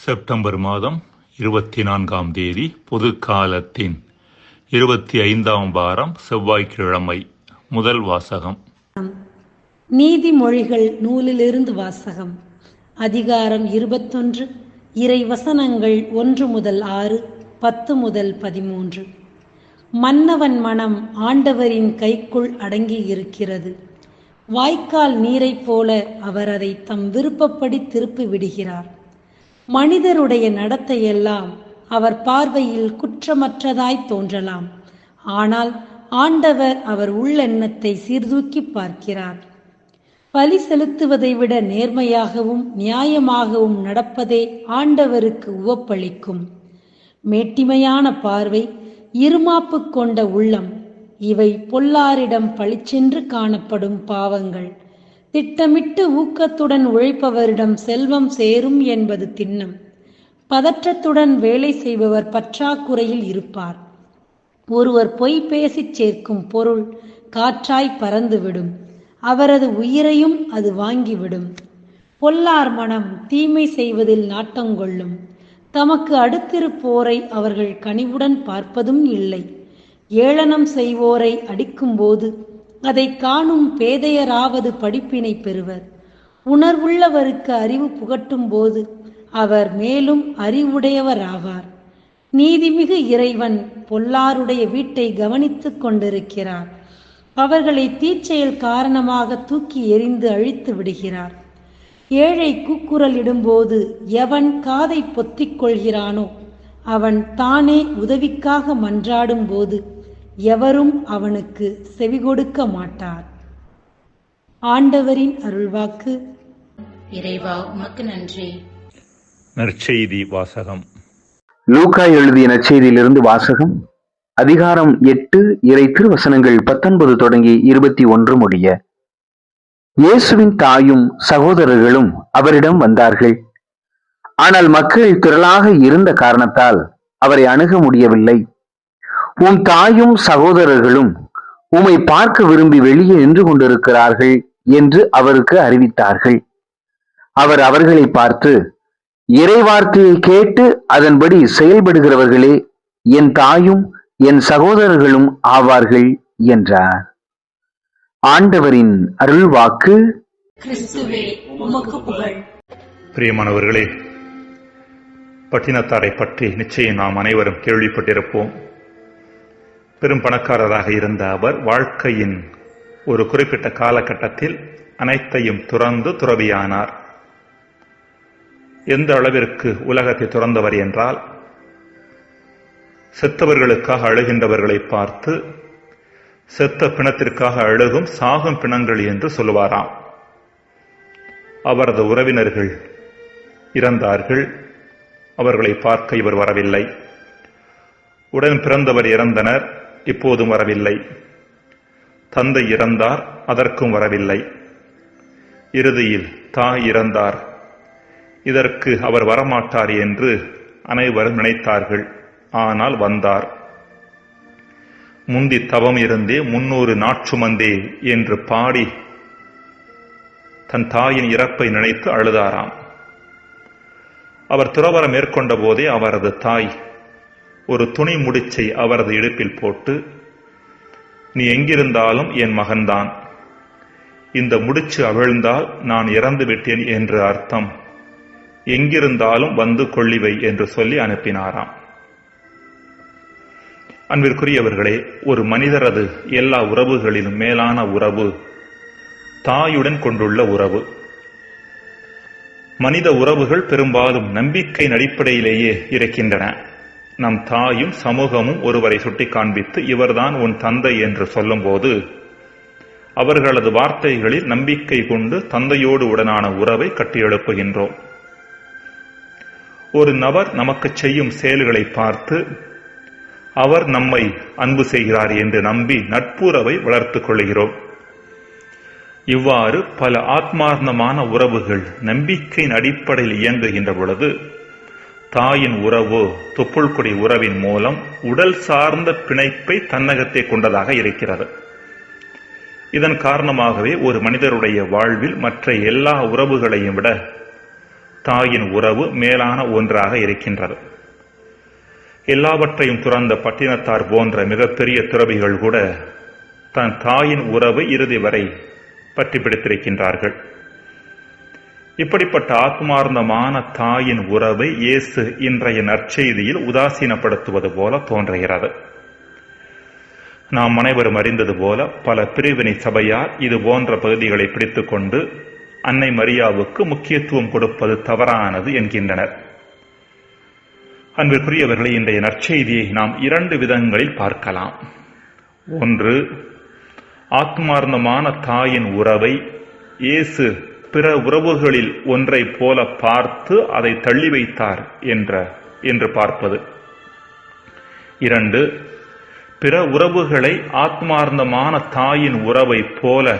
September மாதம் 24ஆம் தேதி பொதுக்காலத்தின் 25ஆம் வாரம் செவ்வாய்க்கிழமை. முதல் வாசகம். நீதிமொழிகள் நூலிலிருந்து வாசகம். அதிகாரம் 21, இறை வசனங்கள் 1 முதல் 6, 10 முதல் 13. மன்னவன் மனம் ஆண்டவரின் கைக்குள் அடங்கி இருக்கிறது. வாய்க்கால் நீரைப் போல அவர் அதை தம் விருப்பப்படி திருப்பி விடுகிறார். மனிதருடைய நடத்தையெல்லாம் அவர் பார்வையில் குற்றமற்றதாய் தோன்றலாம். ஆனால் ஆண்டவர் அவர் உள்ளெண்ணத்தை சீர்தூக்கி பார்க்கிறார். பலி செலுத்துவதை விட நேர்மையாகவும் நியாயமாகவும் நடப்பதே ஆண்டவருக்கு உவப்பளிக்கும். மேட்டிமையான பார்வை, இருமாப்பு கொண்ட உள்ளம், இவை பொல்லாரிடம் பழிச்சென்று காணப்படும் பாவங்கள். திட்டமிட்டு ஊக்கத்துடன் உழைப்பவரிடம் செல்வம் சேரும் என்பது திண்ணம். பதற்றத்துடன் வேலை செய்பவர் பற்றாக்குறையில் இருப்பார். ஒருவர் பொய் பேசிச் சேர்க்கும் பொருள் காற்றாய் பறந்துவிடும். அவரது உயிரையும் அது வாங்கிவிடும். பொல்லார் மனம் தீமை செய்வதில் நாட்டங்கொள்ளும். தமக்கு அடுத்திருப்போரை அவர்கள் கனிவுடன் பார்ப்பதும் இல்லை. ஏளனம் செய்வோரை அடிக்கும்போது அதை காணும் பேதையராவது படிப்பினை பெறுவர். உணர்வுள்ளவருக்கு அறிவு புகட்டும் போது அவர் மேலும் அறிவுடையவராவார். நீதிமிகு இறைவன் பொல்லாருடைய வீட்டை கவனித்துக் கொண்டிருக்கிறார். அவர்களை தீச்செயல் காரணமாக தூக்கி எறிந்து அழித்து விடுகிறார். ஏழை கூக்குரல் இடும்போது எவன் காதை பொத்திக் கொள்கிறானோ அவன் தானே உதவிக்காக மன்றாடும் போது எவரும் அவனுக்கு செவிகொடுக்க மாட்டார். ஆண்டவரின் அருள்வாக்கு. இறைவா உமக்கு நன்றி. நற்செய்தி வாசகம். லூக்கா எழுதிய நற்செய்தியிலிருந்து வாசகம். அதிகாரம் 8, இறை திருவசனங்கள் 19 தொடங்கி 21 முடிய. இயேசுவின் தாயும் சகோதரர்களும் அவரிடம் வந்தார்கள். ஆனால் மக்கள் திரளாக இருந்த காரணத்தால் அவரை அணுக முடியவில்லை. உம் தாயும் சகோதரர்களும் உம்மை பார்க்க விரும்பி வெளியே நின்று கொண்டிருக்கிறார்கள் என்று அவருக்கு அறிவித்தார்கள். அவர் அவர்களை பார்த்து, இறைவார்த்தையை கேட்டு அதன்படி செயல்படுகிறவர்களே என் தாயும் என் சகோதரர்களும் ஆவார்கள் என்றார். ஆண்டவரின் அருள்வாக்கு. கிறிஸ்துவே உமக்கு புகழ். பிரியமானவர்களே, பட்டினத்தாரை பற்றி நிச்சயம் நாம் அனைவரும் கேள்விப்பட்டிருப்போம். பெரும் பணக்காரராக இருந்த அவர் வாழ்க்கையின் ஒரு குறிப்பிட்ட காலகட்டத்தில் அனைத்தையும் துறந்து துறவியானார். எந்த அளவிற்கு உலகத்தை துறந்தவர் என்றால், செத்தவர்களுக்காக அழுகின்றவர்களை பார்த்து செத்த பிணத்திற்காக அழுகும் சாகும் பிணங்கள் என்று சொல்லுவாராம். அவரது உறவினர்கள் இறந்தார்கள். அவர்களை பார்க்க இவர் வரவில்லை. உடன் பிறந்தவர் இறந்தனர், இப்போதும் வரவில்லை. தந்தை இறந்தார், அதற்கும் வரவில்லை. இறுதியில் தாய் இறந்தார், இதற்கு அவர் வரமாட்டார் என்று அனைவரும் நினைத்தார்கள். ஆனால் வந்தார். முந்தி தவம் இருந்தே 300 நாட்சுமந்தே என்று பாடி தன் தாயின் இறப்பை நினைத்து அழுதாராம். அவர் துறவரம் மேற்கொண்ட போதே அவரது தாய் ஒரு துணி முடிச்சை அவரது இடுப்பில் போட்டு, நீ எங்கிருந்தாலும் என் மகன்தான், இந்த முடிச்சு அவிழ்ந்தால் நான் இறந்து விட்டேன் என்று அர்த்தம், எங்கிருந்தாலும் வந்து கொள்ளிவை என்று சொல்லி அனுப்பினாராம். அன்பிற்குரியவர்களே, ஒரு மனிதரது எல்லா உறவுகளிலும் மேலான உறவு தாயுடன் கொண்டுள்ள உறவு. மனித உறவுகள் பெரும்பாலும் நம்பிக்கையின் அடிப்படையிலேயே இருக்கின்றன. நம் தாயும் சமூகமும் ஒருவரை சுட்டி காண்பித்து இவர்தான் உன் தந்தை என்று சொல்லும் போது அவர்களது வார்த்தைகளில் நம்பிக்கை கொண்டு தந்தையோடு உடனான உறவை கட்டியெழுப்புகின்றோம். ஒரு நபர் நமக்கு செய்யும் செயல்களை பார்த்து அவர் நம்மை அன்பு செய்கிறார் என்று நம்பி நட்புறவை வளர்த்துக் கொள்கிறோம். இவ்வாறு பல ஆத்மார்த்தமான உறவுகள் நம்பிக்கையின் அடிப்படையில் இயங்குகின்ற பொழுது தாயின் உறவு தொப்புள்கொடி உறவின் மூலம் உடல் சார்ந்த பிணைப்பை தன்னகத்தை கொண்டதாக இருக்கிறது. இதன் காரணமாகவே ஒரு மனிதருடைய வாழ்வில் மற்ற எல்லா உறவுகளையும் விட தாயின் உறவு மேலான ஒன்றாக இருக்கின்றது. எல்லாவற்றையும் துறந்த பட்டினத்தார் போன்ற மிகப்பெரிய துறவிகள் கூட தன் தாயின் உறவை இறுதி வரை பற்றி பிடித்திருக்கின்றார்கள். இப்படிப்பட்ட ஆத்மார்த்தமான தாயின் உறவை இயேசு இன்றைய நற்செய்தியில் உதாசீனப்படுத்துவது போல தோன்றுகிறது. நாம் அனைவரும் அறிந்தது போல பல பிரிவினை சபையார் இது போன்ற பகுதிகளை பிடித்துக்கொண்டு அன்னை மரியாவுக்கு முக்கியத்துவம் கொடுப்பது தவறானது என்கின்றனர். அன்பிற்குரியவர்களை, இன்றைய நற்செய்தியை நாம் 2 விதங்களில் பார்க்கலாம். ஒன்று, ஆத்மார்த்தமான தாயின் உறவை இயேசு பிற உறவுகளில் ஒன்றை போல பார்த்து அதை தள்ளி வைத்தார் என்று பார்ப்பது. 2, பிற உறவுகளை ஆத்மார்த்தமான தாயின் உறவை போல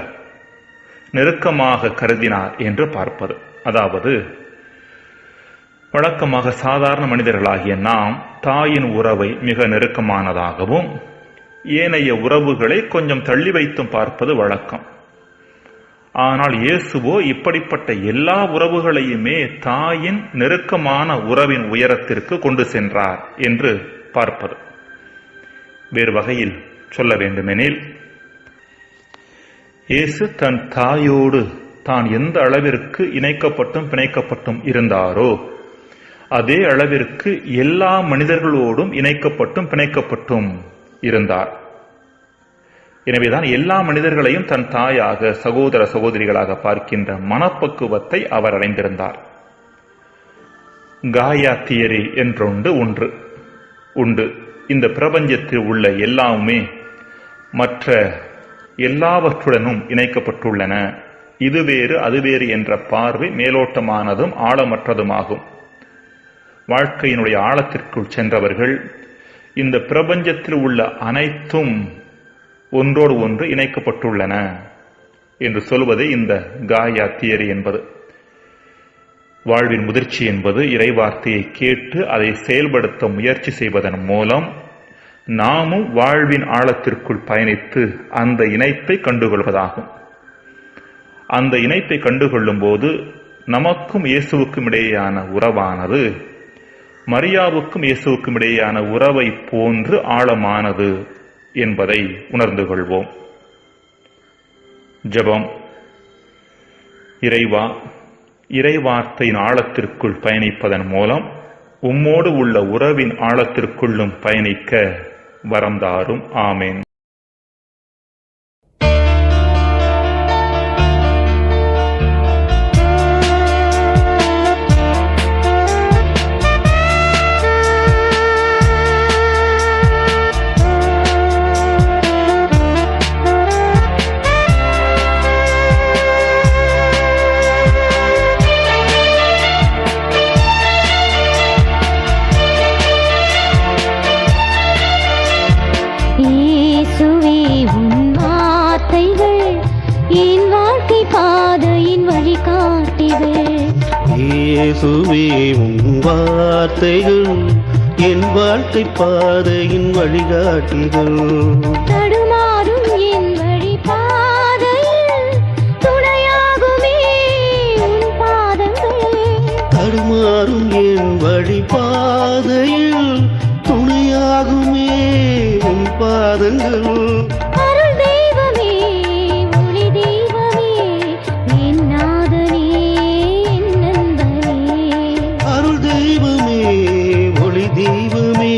நெருக்கமாக கருதினார் என்று பார்ப்பது. அதாவது, வழக்கமாக சாதாரண மனிதர்களாகிய நாம் தாயின் உறவை மிக நெருக்கமானதாகவும் ஏனைய உறவுகளை கொஞ்சம் தள்ளி வைத்தும் பார்ப்பது வழக்கம். ஆனால் இயேசுவோ இப்படிப்பட்ட எல்லா உறவுகளையுமே தாயின் நெருக்கமான உறவின் உயரத்திற்கு கொண்டு சென்றார் என்று பார்ப்பது. வேறு வகையில் சொல்ல வேண்டுமெனில், இயேசு தன் தாயோடு தான் எந்த அளவிற்கு இணைக்கப்பட்டும் பிணைக்கப்பட்டும் இருந்தாரோ அதே அளவிற்கு எல்லா மனிதர்களோடும் இணைக்கப்பட்டும் பிணைக்கப்பட்டும் இருந்தார். எனவேதான் எல்லா மனிதர்களையும் தன் தாயாக, சகோதர சகோதரிகளாக பார்க்கின்ற மனப்பக்குவத்தை அவர் அடைந்திருந்தார். காயா தியரி ஒன்று உண்டு. இந்த பிரபஞ்சத்தில் உள்ள எல்லாமே மற்ற எல்லாவற்றுடனும் இணைக்கப்பட்டுள்ளன. இது வேறு அது வேறு என்ற பார்வை மேலோட்டமானதும் ஆழமற்றதுமாகும். வாழ்க்கையினுடைய ஆழத்திற்குள் சென்றவர்கள் இந்த பிரபஞ்சத்தில் உள்ள அனைத்தும் ஒன்றோடு ஒன்று இணைக்கப்பட்டுள்ளன என்று சொல்வதே இந்த காயா தியரி என்பது. வாழ்வின் முதிர்ச்சி என்பது இறைவார்த்தையை கேட்டு அதை செயல்படுத்த முயற்சி செய்வதன் மூலம் நாமும் வாழ்வின் ஆழத்திற்குள் பயணித்து அந்த இணைப்பை கண்டுகொள்வதாகும். அந்த இணைப்பை கண்டுகொள்ளும் போது நமக்கும் இயேசுவுக்கும் இடையேயான உறவானது மரியாவுக்கும் இயேசுவுக்கும் இடையேயான உறவை போன்று ஆழமானது என்பதை உணர்ந்து கொள்வோம். ஜெபம். இறைவா, இறைவார்த்தையின் ஆழத்திற்குள் பயணிப்பதன் மூலம் உம்மோடு உள்ள உறவின் ஆழத்திற்குள்ளும் பயணிக்க வரம் தாரும். ஆமேன். இயேசுவே உம் வார்த்தைகள் என் வாழ்க்கை பாதையின் வழிகாட்டிகள். தடுமாறும் என் வழி பாதையில் துணையாகுமே உன் பாதங்கள். தடுமாறும் என் வழி பாதையில் துணையாகுமே உன் பாதங்கள். அருள் தெய்வமே, ஒளி தெய்வமே, என் நாதனே, என் நண்பனே. அருள் தெய்வமே, ஒளி தெய்வமே,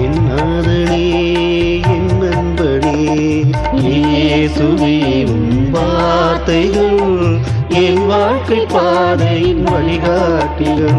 என் நாதனே, என் நண்பனே. இயேசுவே உம் வார்த்தைகள் என் வாழ்க்கை பாதையின் வழிகாட்டிகள்.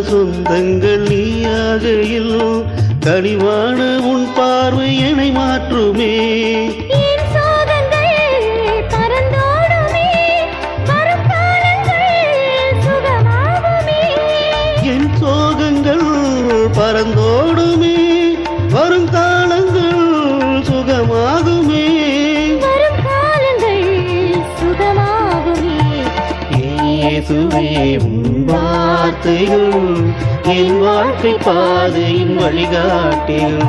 சொந்தங்கள் நீயாகையில் கனிவான உன் பார்வை என்னை மாற்றுமே. என் சோகங்கள் பறந்தோடுமே, மறுப்பாதையில் இயேசுவே உன் வார்த்தைகள் என் வாழ்க்கை பாதையின் வழிகாட்டிகள்.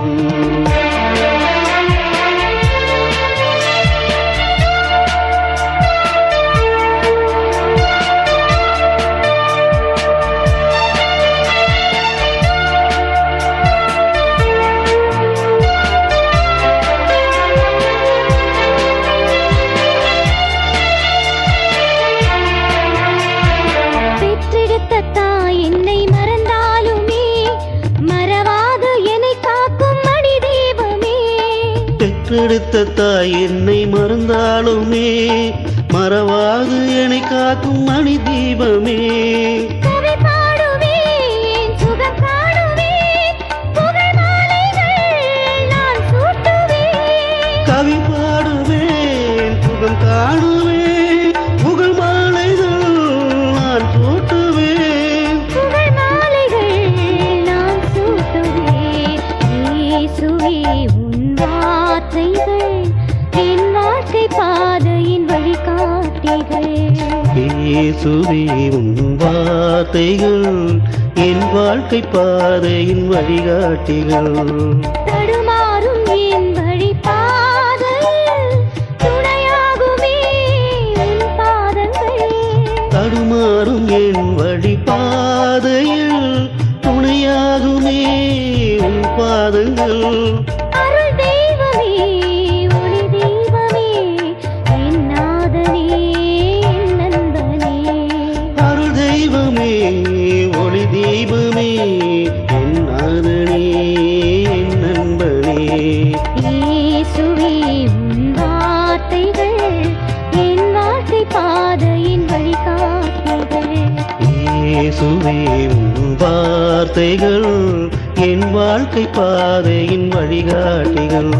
என்னை மறந்தாலுமே மறவாது என்னை காக்கும் மணி தெய்வமே. பெற்றெடுத்த தாய் என்னை மறந்தாலுமே மறவாது என்னை காக்கும் மணி தீபமே. கவி பாடுவேன் சுகம் காணுவேன் புகழ் மாலைகள் நான் சூட்டுவேன். கவி பாடுவேன் சுகம் காணுவேன் புகழ் மாலைகள் நான் சூட்டுவேன். புகழ் மாலைகள் நான் சூட்டுவேன். இயேசுவே உன் வார்த்தைகள் என் வாழ்க்கை பாதையின் வழிகாட்டிகள். இயேசுவே உன் வார்த்தைகள் என் வாழ்க்கை பாதையின் வழிகாட்டிகள். தடுமாறும் என் வழி பாதையில் துணையாகுமே உன் பாதங்கள். தடுமாறும் என் வழி பாதையில் துணையாகுமே உன் பாதங்கள். அருள் தெய்வமே ஒளி தெய்வமே என் நாதனே என் நண்பனே. அருள் தெய்வமே ஒளி தெய்வமே என் நாதனே என் நண்பனே. இயேசுவே உன் வார்த்தைகள் என் வாழ்க்கை பாதையின் வழிகாட்டிகள். இயேசுவே உன் வார்த்தைகள் என் வாழ்க்கை பாதையின் வழிகாட்டிகள்.